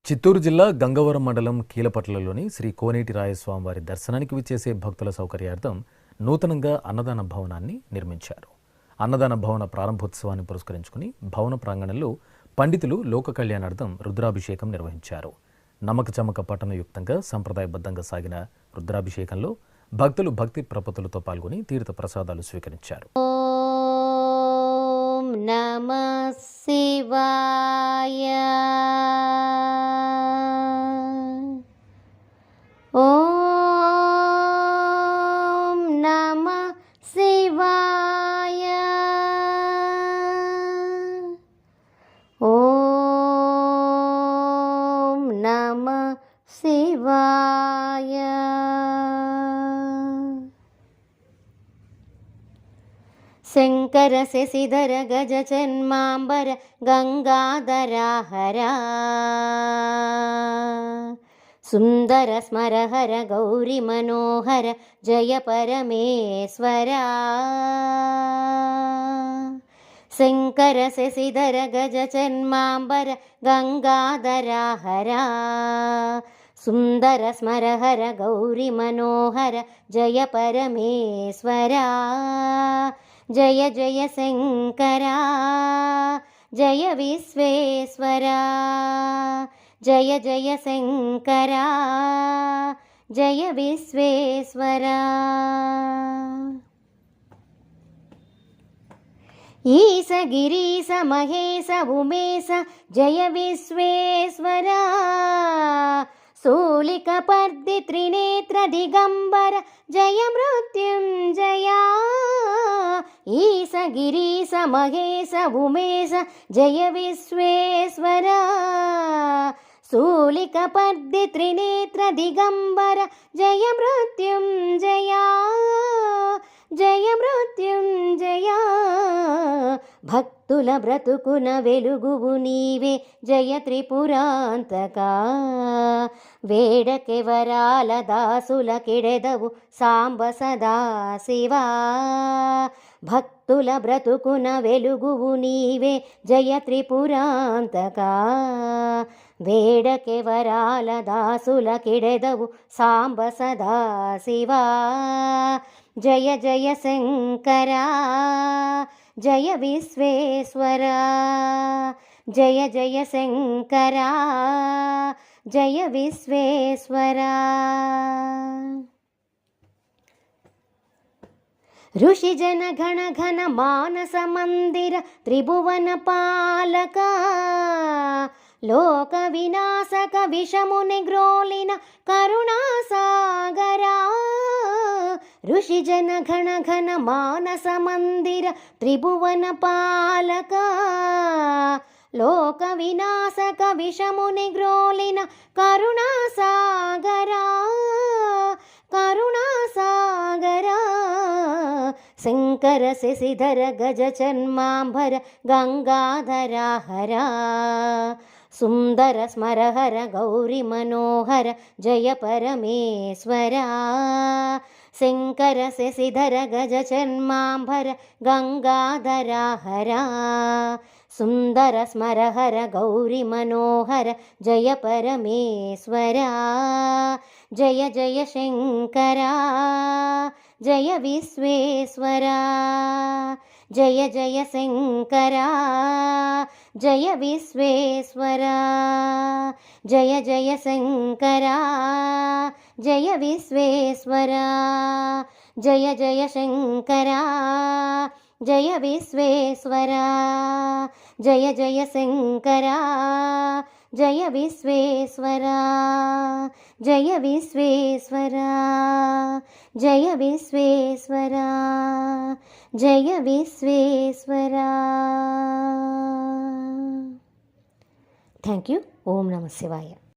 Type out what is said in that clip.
చిత్తూరు జిల్లా గంగవరం మండలం కీలపట్లలోని శ్రీ కోనేటి రాయస్వామి వారి దర్శనానికి విచ్చేసే భక్తుల సౌకర్యార్థం నూతనంగా అన్నదాన భవనాన్ని నిర్మించారు. అన్నదాన భవన ప్రారంభోత్సవాన్ని పురస్కరించుకుని భవన ప్రాంగణంలో పండితులు లోక కళ్యాణార్థం రుద్రాభిషేకం నిర్వహించారు. నమక చమక పట్టణయుక్తంగా సంప్రదాయబద్ధంగా సాగిన రుద్రాభిషేకంలో భక్తులు భక్తి ప్రపత్తులతో పాల్గొని తీర్థ ప్రసాదాలు స్వీకరించారు. ఓం నమః శివాయ. ఓం నమః శివాయ. ఓం నమః శివాయ. శంకర శశిధర గజ చన్మాంబర గంగాధరా హరా. సుందర స్మరహర గౌరి మనోహర జయ పరమేశ్వరా. శంకర శశిధర గజ చన్మాంబర గంగాధరా హరా. సుందర స్మరహర గౌరి మనోహర జయ పరమేశ్వరా. జయ జయ శంకరా జయ విశ్వేశ్వరా. జయ జయ శంకరా జయ విశ్వేశ్వరా. ఈశ గిరీశ మహేశ ఉమేశ జయ విశ్వేశ్వరా. శూలికపర్ది త్రినేత్ర దిగంబర జయ మృత్యుంజయా. ఈశ గిరీశ మహేశ ఉమేశ జయ విశ్వేశ్వరా. శూలికపర్ది త్రినేత్ర దిగంబర జయ మృత్యుంజయా. జయ మృత్యుంజయా. భక్తుల బ్రతుకున వెలుగువు నీవే జయ త్రిపురాంతకా. వేడకె వరాల దాసుల కిడెదవు సాంబ సదా శివా. భక్తుల బ్రతుకున వెలుగువు నీవే జయ త్రిపురాంతకా. వేడకె వరాల దాసుల కిడెదవు సాంబ సదా శివా. జయ జయ శంకరా జయ విశ్వేశ్వరా. జయ జయ శంకరా జయ విశ్వేశ్వరా. ఋషిజన గణ ఘన మానస మందిర త్రిభువన పాలక. లోక వినాశక విషముని గ్రోలిన కరుణాసాగరా. ఋషిజన గణ ఘన మానస మందిర త్రిభువన పాలక. లోక వినాశక విషముని గ్రోలిన కరుణాసాగరా. కరుణాసాగరా. శంకర శశిధర గజ చన్మాంబర గంగాధరా హరా. సుందర స్మరహర గౌరి మనోహర జయ పరమేశ్వరా. శంకర శశిధర గజ చన్మాంబర గంగాధరా హరా. సుందర స్మరహర గౌరి మనోహర జయ పరమేశ్వరా. జయ జయ శంకరా జయ విశ్వేశ్వరా. జయ జయ శంకరా జయ విశ్వేశ్వరా. జయ జయ శంకరా జయ విశ్వేశ్వరా. జయ జయ శంకరా జయ విశ్వేశ్వరా. జయ జయ శంకరా జయ విశ్వేశ్వరా. జయ విశ్వేశ్వరా. జయ విశ్వేశ్వరా. జయ విశ్వేశ్వరా. Thank you. ఓం నమః శివాయ.